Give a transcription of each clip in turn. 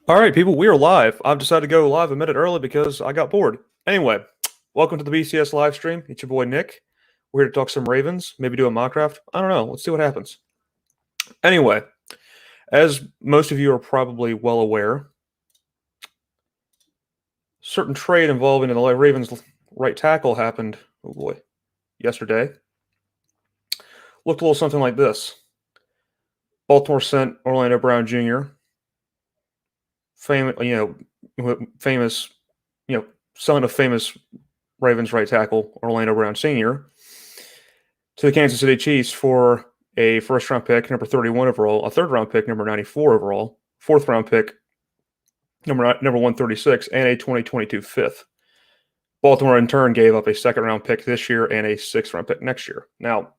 All right, people, we are live. I've decided to go live a minute early because I got bored. Anyway, welcome to the BCS live stream. It's your boy Nick. We're here to talk some Ravens, maybe do a mock draft. I don't know. Let's see what happens. Anyway, as most of you are probably well aware, certain trade involving the Ravens right tackle happened, oh boy, yesterday. Looked a little something like this. Baltimore sent Orlando Brown Jr., famous, son of famous Ravens right tackle Orlando Brown Sr., to the Kansas City Chiefs for a first-round pick, number 31 overall, a third-round pick, number 94 overall, fourth-round pick, number 136, and a 2022 fifth. Baltimore, in turn, gave up a second-round pick this year and a sixth-round pick next year. Now,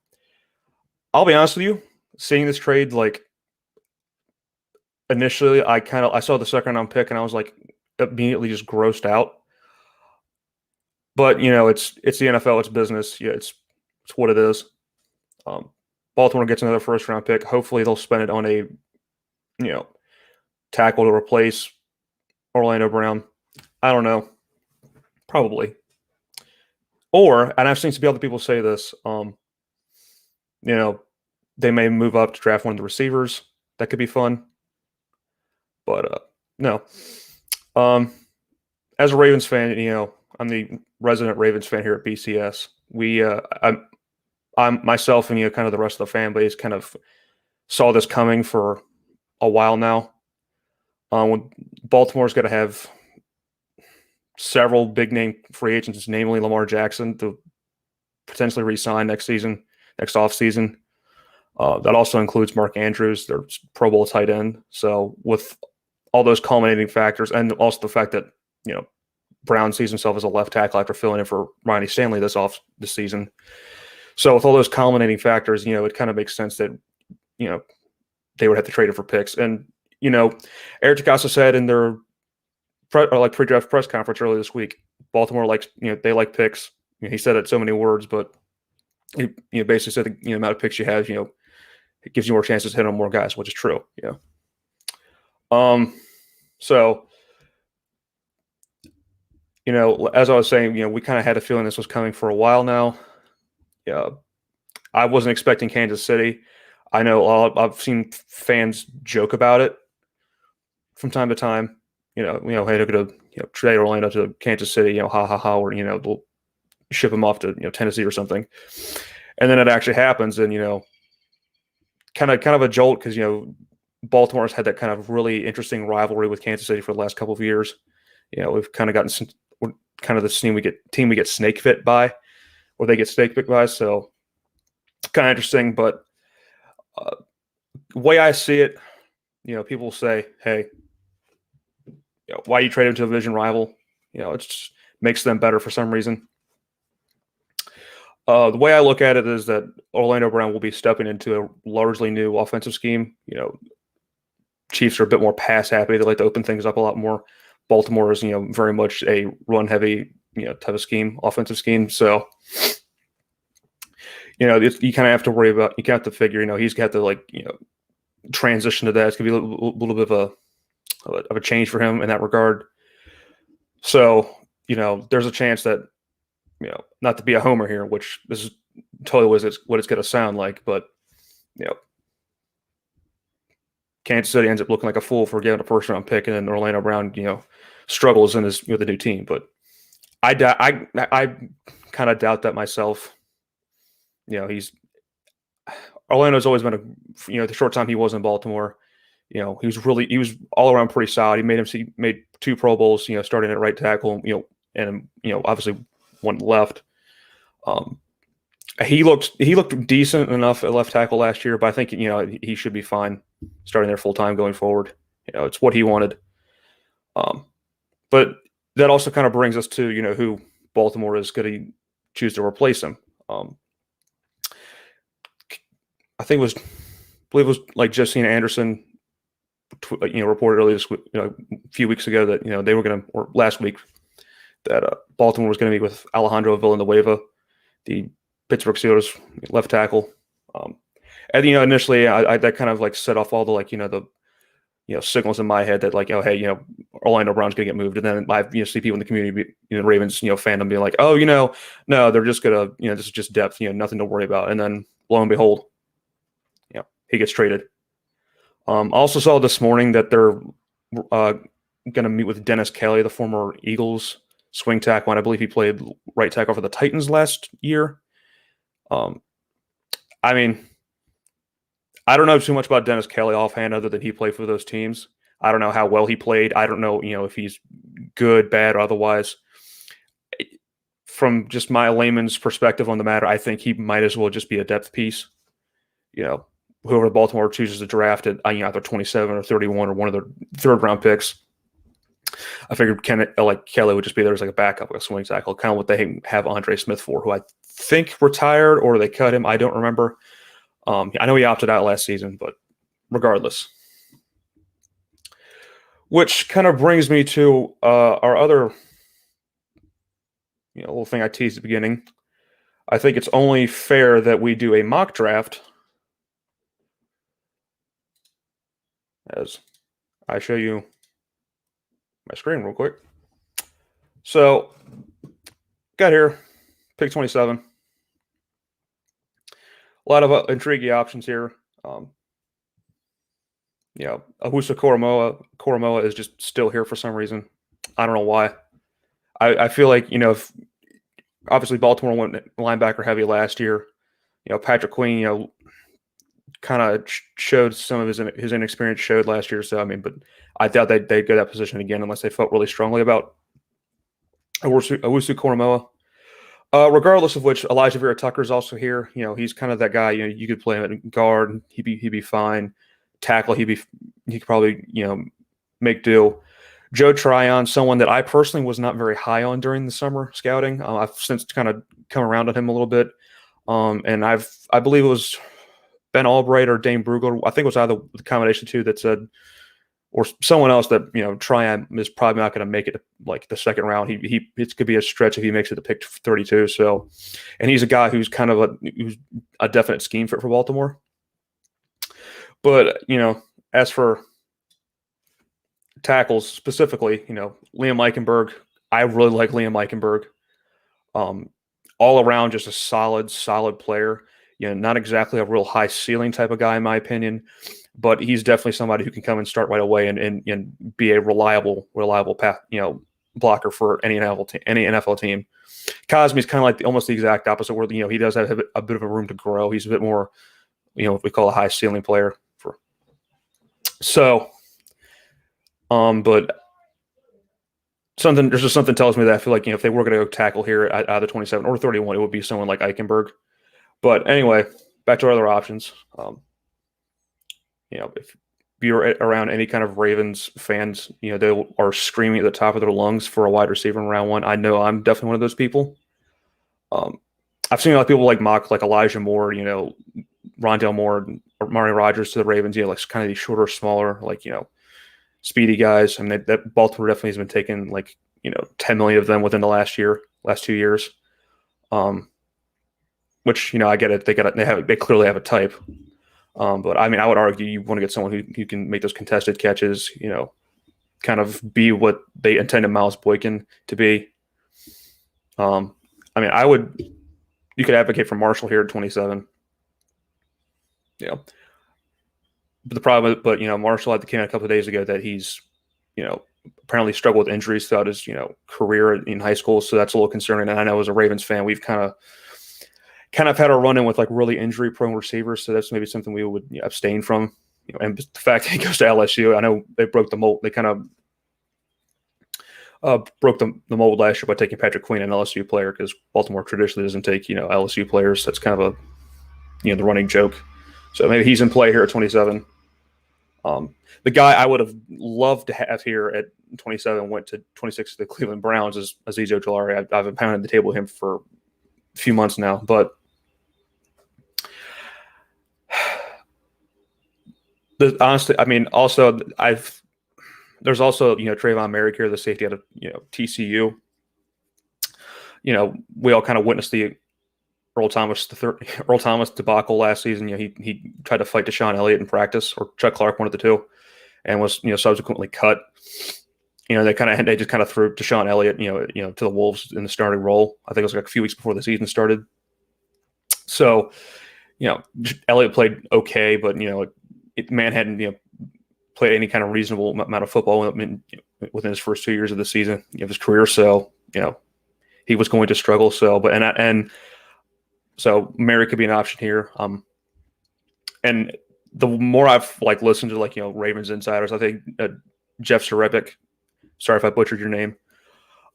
I'll be honest with you, seeing this trade, initially, I saw the second-round pick and I was immediately just grossed out. But it's the NFL, it's business. Yeah, it's what it is. Baltimore gets another first-round pick. Hopefully, they'll spend it on a tackle to replace Orlando Brown. I don't know, probably. And I've seen some other people say this. They may move up to draft one of the receivers. That could be fun. But no. As a Ravens fan, I'm the resident Ravens fan here at BCS. I'm myself and kind of the rest of the fan base kind of saw this coming for a while now. When Baltimore's got to have several big name free agents, namely Lamar Jackson, to potentially re-sign next offseason. That also includes Mark Andrews, their Pro Bowl tight end. So with all those culminating factors, and also the fact that Brown sees himself as a left tackle after filling in for Ronnie Stanley this season. So with all those culminating factors, it kind of makes sense that they would have to trade it for picks. And Eric DeCosta said in their pre-draft press conference earlier this week, Baltimore likes they like picks. He said it so many words, but he basically said the amount of picks you have, it gives you more chances to hit on more guys, which is true. So, as I was saying, we kind of had a feeling this was coming for a while now. Yeah, I wasn't expecting Kansas City. I know I've seen fans joke about it from time to time. Hey, they're going to trade Orlando to Kansas City. Ha ha ha, or they'll ship him off to Tennessee or something, and then it actually happens, and kind of a jolt because Baltimore's had that kind of really interesting rivalry with Kansas City for the last couple of years. We've kind of gotten kind of the team we get snake bit by, or they get snake bit by. So kind of interesting, but the way I see it, people say, "Hey, why you trade him to a division rival?" It just makes them better for some reason. The way I look at it is that Orlando Brown will be stepping into a largely new offensive scheme. Chiefs are a bit more pass happy. They like to open things up a lot more. Baltimore is, very much a run heavy, type of scheme, offensive scheme. So, you kind of have to worry about, you kind of have to figure, he's got to transition to that. It's going to be a little bit of a change for him in that regard. So, there's a chance that, not to be a homer here, which this is totally what it's going to sound like, but, Kansas City ends up looking like a fool for getting a first-round pick, and then Orlando Brown, struggles with a new team. But I kind of doubt that myself. Orlando's always been the short time he was in Baltimore, he was all around pretty solid. He made 2 Pro Bowls, starting at right tackle, and obviously one left. He looked decent enough at left tackle last year, but I think he should be fine starting there full time going forward. It's what he wanted. But that also kind of brings us to who Baltimore is going to choose to replace him. I believe it was like Josina Anderson, reported earlier this week, a few weeks ago that they were going to, or last week, that Baltimore was going to meet with Alejandro Villanueva, the Pittsburgh Steelers left tackle. And initially, I that kind of set off all the signals in my head that like, oh, hey, Orlando Brown's going to get moved. And then I see people in the community, Ravens, fandom being like, oh, no, they're just going to, this is just depth, nothing to worry about. And then lo and behold, he gets traded. I also saw this morning that they're going to meet with Dennis Kelly, the former Eagles swing tackle, and I believe he played right tackle for the Titans last year. I mean, I don't know too much about Dennis Kelly offhand other than he played for those teams. I don't know how well he played. I don't know, if he's good, bad, or otherwise. From just my layman's perspective on the matter, I think he might as well just be a depth piece. Whoever Baltimore chooses to draft at either 27 or 31 or one of their third-round picks, I figured Kelly would just be there as like a backup, like a swing tackle, kind of what they have Andre Smith for, who I think retired or they cut him. I don't remember. I know he opted out last season, but regardless. Which kind of brings me to our other little thing I teased at the beginning. I think it's only fair that we do a mock draft as I show you my screen real quick. So, got here, pick 27. A lot of intriguing options here. Owusu Koromoa is just still here for some reason. I don't know why. I feel like, if obviously Baltimore went linebacker heavy last year. Patrick Queen, kind of showed some of his inexperience showed last year. So, but I doubt they'd go that position again unless they felt really strongly about Owusu Koromoa. Regardless of which, Elijah Vera Tucker's also here. He's kind of that guy. You could play him at guard, he'd be fine. Tackle, he could probably make do. Joe Tryon, someone that I personally was not very high on during the summer scouting. I've since kind of come around on him a little bit, and I believe it was Ben Albright or Dane Brugler. I think it was either the combination two that said, or someone else that Tryon is probably not going to make it like the second round. It could be a stretch if he makes it to pick 32. So, and he's a guy who's kind of who's a definite scheme fit for Baltimore. But as for tackles specifically, Liam Eichenberg, I really like Liam Eichenberg. All around, just a solid player. Not exactly a real high ceiling type of guy in my opinion, but he's definitely somebody who can come and start right away and be a reliable path, blocker for any NFL team. Cosme's kind of like almost the exact opposite, where he does have a bit of a room to grow. He's a bit more, what we call a high ceiling player. But there's just something tells me that I feel like if they were going to go tackle here at either 27 or 31, it would be someone like Eichenberg. But anyway, back to our other options. If you're around any kind of Ravens fans, they are screaming at the top of their lungs for a wide receiver in round one. I know I'm definitely one of those people. I've seen a lot of people like Elijah Moore, Rondale Moore, or Mari Rodgers to the Ravens, like kind of these shorter, smaller, speedy guys. That Baltimore definitely has been taking 10 million of them within the last 2 years. Which, I get it. They clearly have a type. But I would argue you want to get someone who can make those contested catches, kind of be what they intended Miles Boykin to be. You could advocate for Marshall here at 27. But the problem, Marshall came out a couple of days ago that he's, apparently struggled with injuries throughout his, career in high school. So that's a little concerning. And I know as a Ravens fan, we've kind of had a run-in with really injury-prone receivers. So that's maybe something we would abstain from. And the fact that he goes to LSU, I know they broke the mold. They kind of broke the mold last year by taking Patrick Queen, an LSU player, because Baltimore traditionally doesn't take LSU players. That's kind of the running joke. So maybe he's in play here at 27. The guy I would have loved to have here at 27 went to 26 to the Cleveland Browns is Azeez Ojulari. I've pounded the table with him for a few months now, but honestly, also there's also Trayvon Merrick here, the safety out of TCU. We all kind of witnessed the Earl Thomas debacle last season. He tried to fight Deshaun Elliott in practice, or Chuck Clark, one of the two. and was subsequently cut. They just kind of threw Deshaun Elliott to the Wolves in the starting role. I think it was like a few weeks before the season started. So Elliott played okay, but man hadn't played any kind of reasonable amount of football within his first 2 years of the season of his career. So he was going to struggle. So so Mary could be an option here. And the more I've listened to Ravens insiders, I think Jeff Sarebic, sorry if I butchered your name,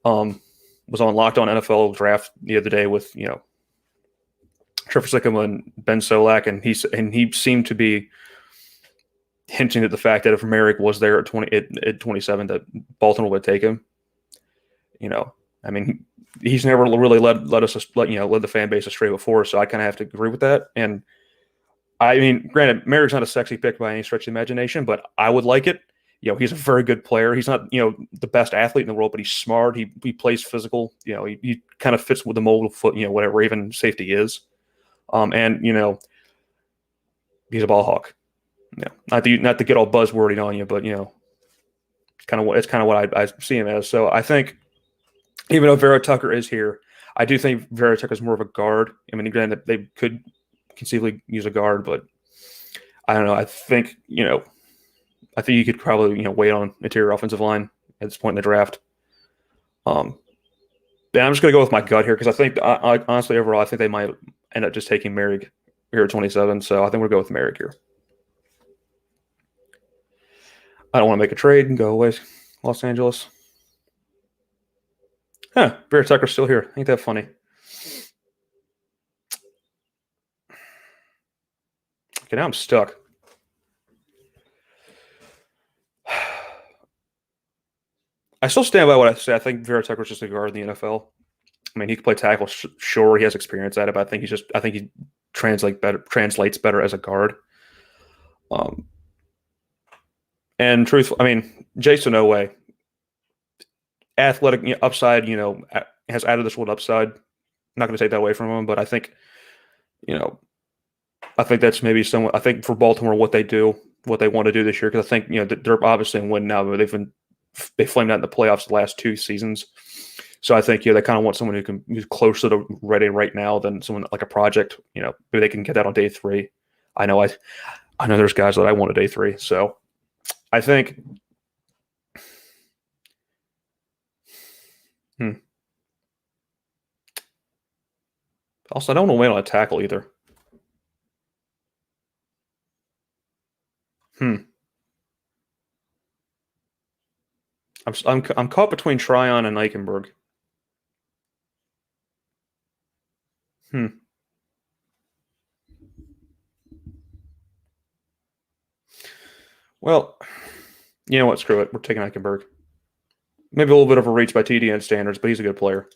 was on Locked On NFL Draft the other day with Trevor Sikkema and Ben Solak, and he seemed to be hinting at the fact that if Merrick was there at 27, that Baltimore would take him. I mean, he's never really led the fan base astray before, so I kind of have to agree with that. And I mean, granted, Merrick's not a sexy pick by any stretch of the imagination, but I would like it. He's a very good player. He's not the best athlete in the world, but he's smart. He plays physical. He kind of fits with the mold of what a Raven safety is. And he's a ball hawk. Not to get all buzzwordy on you, but it's kind of what I see him as. So I think even though Vera Tucker is here, I do think Vera Tucker is more of a guard. I mean, granted, they could conceivably use a guard, but I don't know. I think you could probably wait on interior offensive line at this point in the draft. I'm just going to go with my gut here because I think honestly overall I think they might end up just taking Merrick here at 27. So I think we'll go with Merrick here. I don't want to make a trade and go away, Los Angeles. Vera Tucker's still here. Ain't that funny? Okay, now I'm stuck. I still stand by what I say. I think Vera Tucker's just a guard in the NFL. I mean, he can play tackle. Sure, he has experience at it, but I think he translates better as a guard. And truthfully, I mean, Jason Oweh, athletic upside, has added this world upside. I'm not going to take that away from him, but I think, I think that's maybe somewhat. I think for Baltimore, what they want to do this year, because I think they're obviously in win now, but they flamed out in the playoffs the last 2 seasons. So I think they kind of want someone who's closer to ready right now than someone like a project. Maybe they can get that on day 3. I know there's guys that I want at day 3, so I think. Also, I don't want to wait on a tackle either. I'm caught between Tryon and Eichenberg. Well, you know what? Screw it. We're taking Eichenberg. Maybe a little bit of a reach by TDN standards, but he's a good player.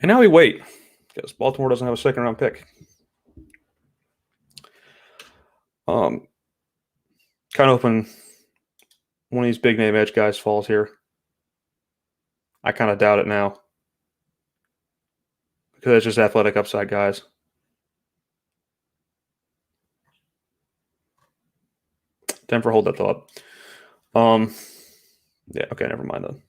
And now we wait because Baltimore doesn't have a second-round pick. Kind of hoping one of these big-name edge guys falls here. I kind of doubt it now because it's just athletic upside guys. Denver, hold that thought. Yeah, okay, never mind then.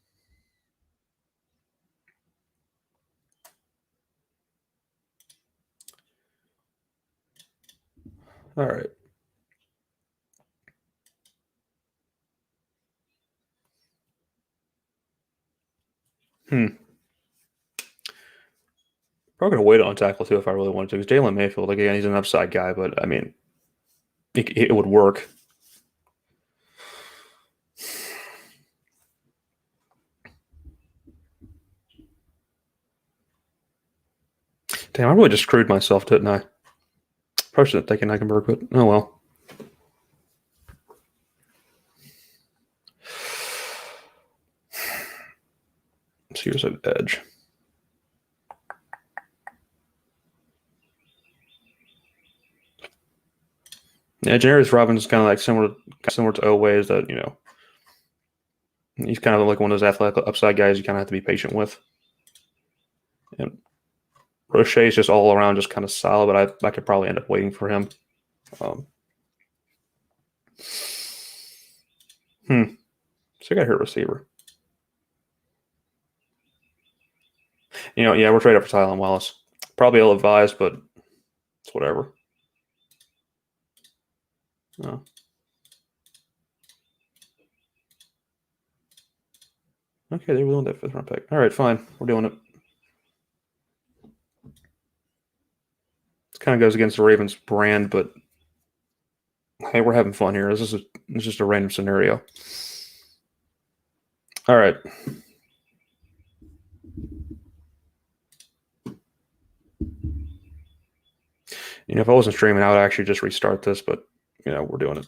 All right. Probably going to wait on tackle too if I really wanted to, because Jalen Mayfield, again, he's an upside guy, but I mean, it would work. Damn, I really just screwed myself, didn't I? Probably should have taken Eichenberg, but oh well. So here's an edge. Yeah, Janarius Robinson is kind of like similar to Oweh, is that he's kind of like one of those athletic upside guys you kind of have to be patient with. And Roche is just all around just kind of solid, but I could probably end up waiting for him. So I got to hit receiver. Yeah, we're trade up for Tylen Wallace. Probably ill-advised, but it's whatever. Oh. Okay, they really want that 5th round pick. All right, fine. We're doing it. It kind of goes against the Ravens brand, but hey, we're having fun here. This is just a random scenario. All right. If I wasn't streaming, I would actually just restart this, but we're doing it.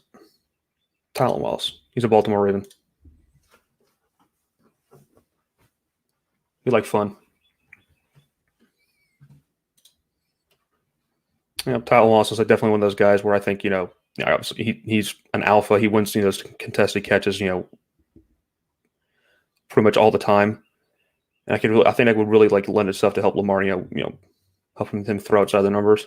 Tylen Wallace. He's a Baltimore Raven. We like fun. Tylen Wallace is definitely one of those guys where I think obviously he's an alpha. He wins those contested catches pretty much all the time. And I think that would really lend itself to help Lamar helping him throw outside the numbers.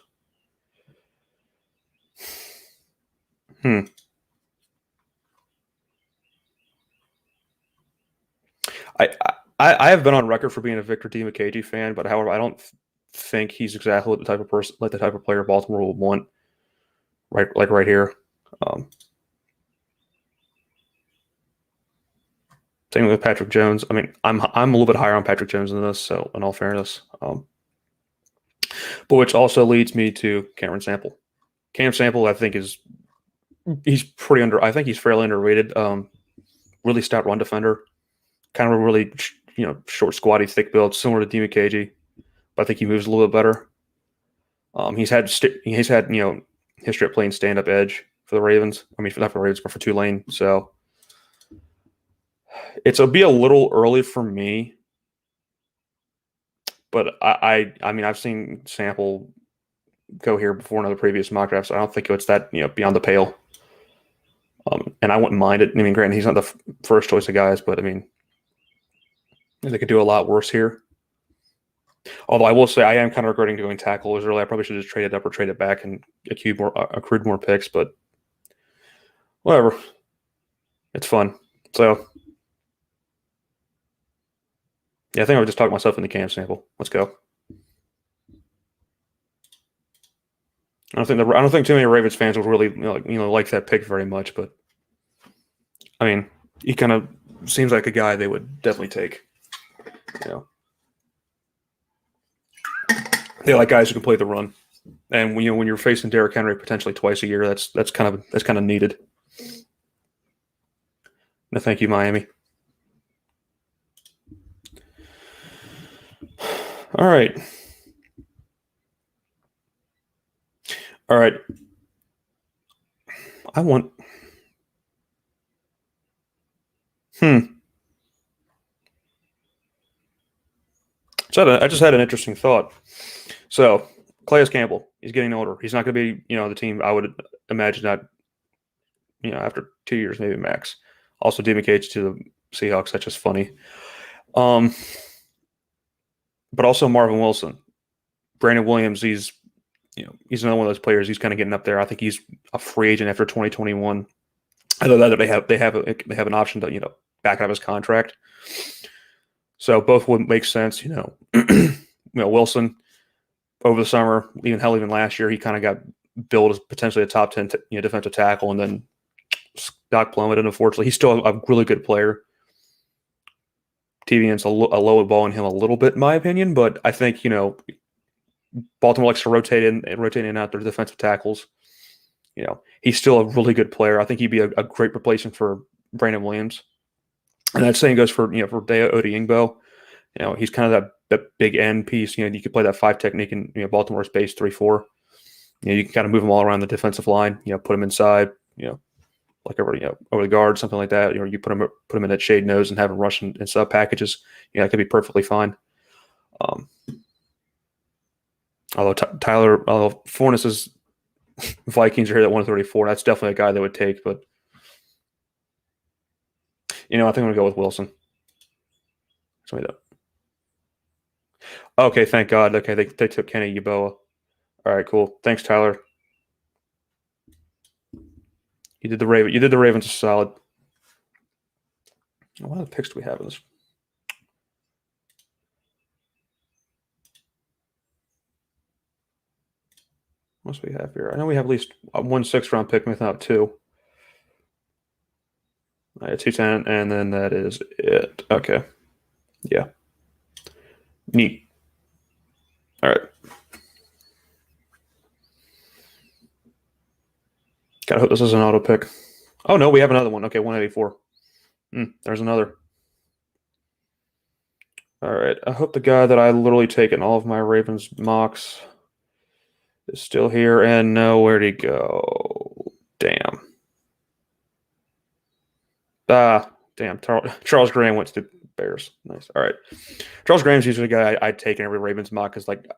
I have been on record for being a Victor DiMcKay fan, but however, I don't think he's exactly the type of person, the type of player Baltimore would want. Right here. Same with Patrick Jones. I mean, I'm a little bit higher on Patrick Jones than this. So, in all fairness, but which also leads me to Cameron Sample. Cam Sample, I think he's pretty under. I think he's fairly underrated. Really stout run defender, kind of a really short, squatty, thick build, similar to DiMcKay, but I think he moves a little bit better. He's had history of playing stand up edge for the Ravens. I mean, not for the Ravens, but for Tulane. So it'll be a little early for me, but I mean, I've seen Sample go here before in other previous mock drafts. So I don't think it's that beyond the pale. And I wouldn't mind it. I mean, granted, he's not the first choice of guys, but I mean, they could do a lot worse here. Although I will say I am kind of regretting doing tackle as early. I probably should have just traded up or traded back and accrued more picks, but whatever. It's fun. So yeah, I think I would just talk myself into Cam Sample. Let's go. I don't think too many Ravens fans would really like that pick very much, but I mean, he kind of seems like a guy they would definitely take. They like guys who can play the run, and when you're facing Derrick Henry potentially twice a year, that's kind of needed. No, thank you, Miami. All right. I want. So I just had an interesting thought. So Calais Campbell, he's getting older. He's not going to be the team I would imagine that after 2 years maybe max. Also, DiMcKay to the Seahawks. That's just funny. But also Marvin Wilson, Brandon Williams. He's another one of those players. He's kind of getting up there. I think he's a free agent after 2021. I know that they have an option to back out of his contract. So both would make sense. Wilson over the summer, even last year, he kind of got billed as potentially a top 10 defensive tackle, and then stock plummeted. Unfortunately, he's still a really good player. TVN's a low ball in him a little bit, in my opinion, but I think Baltimore likes to rotate in and out their defensive tackles. He's still a really good player. I think he'd be a great replacement for Brandon Williams. And that same goes for Deo Odeyingbo. He's kind of that big end piece. You could play that 5 technique in Baltimore's base 3-4. You can kind of move them all around the defensive line. Put them inside. Like over the guard, something like that. You put them in that shade nose and have them rush in sub packages. That could be perfectly fine. Although Fourness's Vikings are here at 134, that's definitely a guy they would take. But I think I'm gonna go with Wilson. Okay, thank God. Okay, they took Kenny Yeboah. All right, cool. Thanks, Tyler. You did the Ravens a solid. What other picks do we have in this? What else do we have here? I know we have at least one 6th-round pick, if not two. 210, and then that is it. Okay. Yeah. Neat. All right. Gotta hope this is an auto pick. Oh, no, we have another one. Okay, 184. There's another. All right. I hope the guy that I literally take in all of my Ravens mocks is still here. And no, where'd he go? Damn. Damn. Charles Graham went to the Bears. Nice. All right. Charles Graham's usually a guy I'd take in every Ravens mock because, like,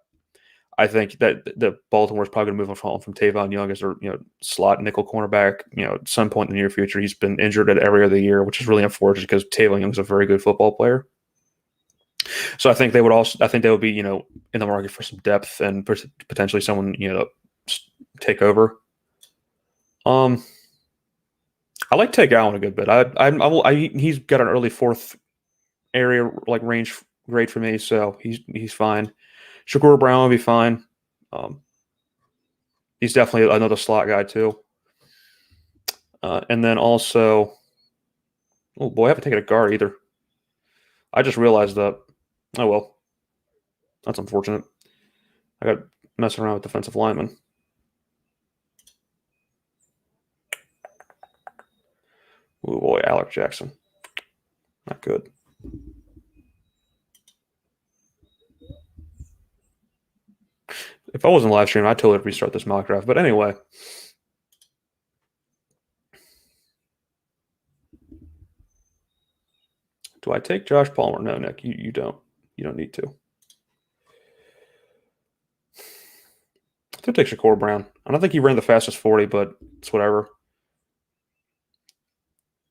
I think that the Baltimore's probably going to move on from Tavon Young as their slot nickel cornerback. At some point in the near future, he's been injured at every other year, which is really unfortunate because Tavon Young's a very good football player. So I think they would be in the market for some depth and potentially someone take over. I like Tate Allen a good bit. He's got an early 4th area like range grade for me, so he's fine. Shakur Brown will be fine. He's definitely another slot guy too. And then also, oh boy, I haven't taken a guard either. I just realized that. Oh well, that's unfortunate. I got messing around with defensive linemen. Oh boy, Alec Jackson. Not good. If I wasn't live streaming, I'd totally restart this mock draft. But anyway. Do I take Josh Palmer? No, Nick, you don't. You don't need to. I take Shakur Brown. I don't think he ran the fastest 40, but it's whatever.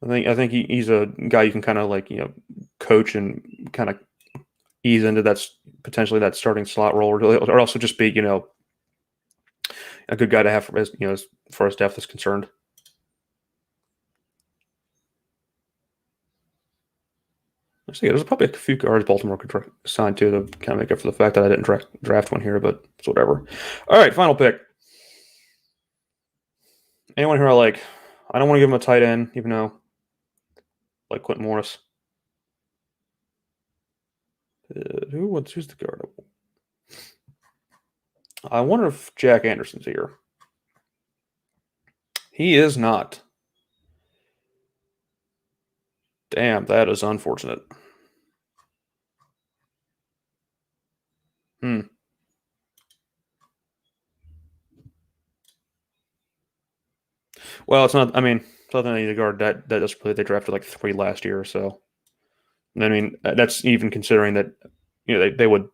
I think he's a guy you can kind of coach and kind of ease into potentially that starting slot role, or also just be a good guy to have as far as depth is concerned. There's probably a few guards Baltimore could sign to kind of make up for the fact that I didn't draft one here, but it's whatever. All right, final pick. Anyone here I like? I don't want to give him a tight end, even though like Quentin Morris. Who's the guard? I wonder if Jack Anderson's here. He is not. Damn, that is unfortunate. Well, it's not. I mean, it's not the guard that does play. They drafted like 3 last year, so. I mean, that's even considering that they would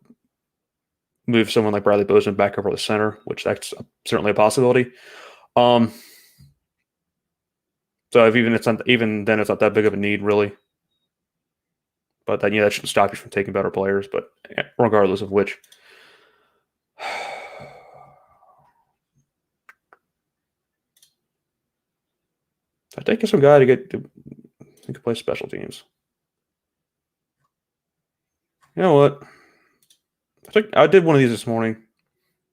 move someone like Bradley Bozeman back over the center, which that's certainly a possibility. So even then, it's not that big of a need, really. But then, that shouldn't stop you from taking better players. But regardless of which, I think it's some guy who could play special teams. You know what? I think I did one of these this morning.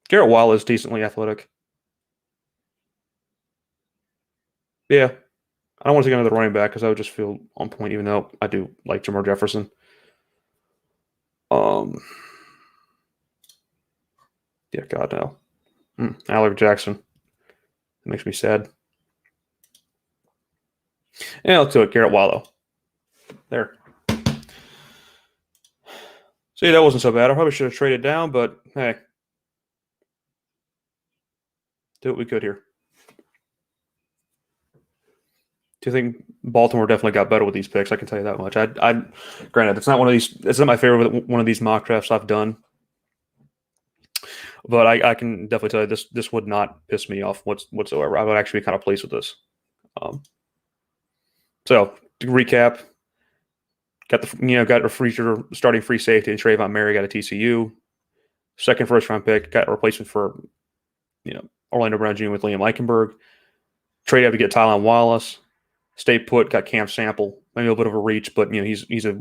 Garrett Wall is decently athletic. Yeah. I don't want to take another running back because I would just feel on point, even though I do like Jamar Jefferson. Yeah, God, no. Alec Jackson. It makes me sad. Yeah, let's do it. Garrett Wallow. There. See, that wasn't so bad. I probably should have traded down, but hey. Do what we could here. Do you think Baltimore definitely got better with these picks? I can tell you that much. Granted, it's not one of these. It's not my favorite one of these mock drafts I've done, but I can definitely tell you this would not piss me off whatsoever. I would actually be kind of pleased with this. So to recap, got a starting free safety and Trayvon Murray got a TCU. Second first-round pick, got a replacement for Orlando Brown Jr. with Liam Eichenberg. Trade out to get Tylan Wallace. Stay put, got Cam Sample maybe a little bit of a reach, but he's a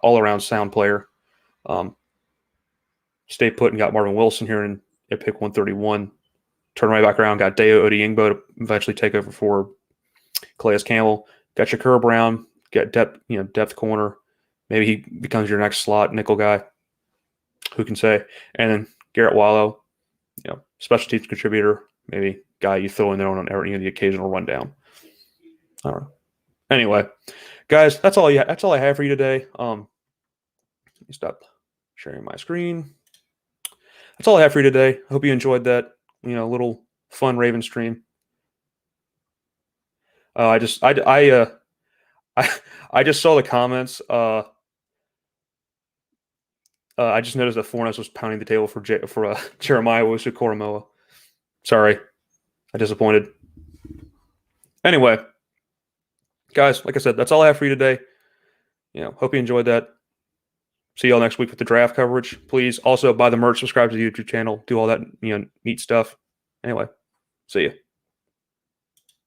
all around sound player. Stay put and got Marvin Wilson here at pick 131. Turn right back around, got Dayo Odeyingbo to eventually take over for Calais Campbell. Got Shakur Brown, got depth corner. Maybe he becomes your next slot nickel guy. Who can say? And then Garrett Wallow, special teams contributor, maybe guy you throw in there on the occasional rundown. All right. Anyway, guys, that's all I have for you today. Let me stop sharing my screen. That's all I have for you today. I hope you enjoyed that, little fun Raven stream. I just saw the comments. I just noticed that Fornes was pounding the table for Jeremiah Owusu-Koramoah. Sorry, I disappointed. Anyway, guys, like I said, that's all I have for you today. Hope you enjoyed that. See y'all next week with the draft coverage. Please also buy the merch, subscribe to the YouTube channel, do all that neat stuff. Anyway, see you.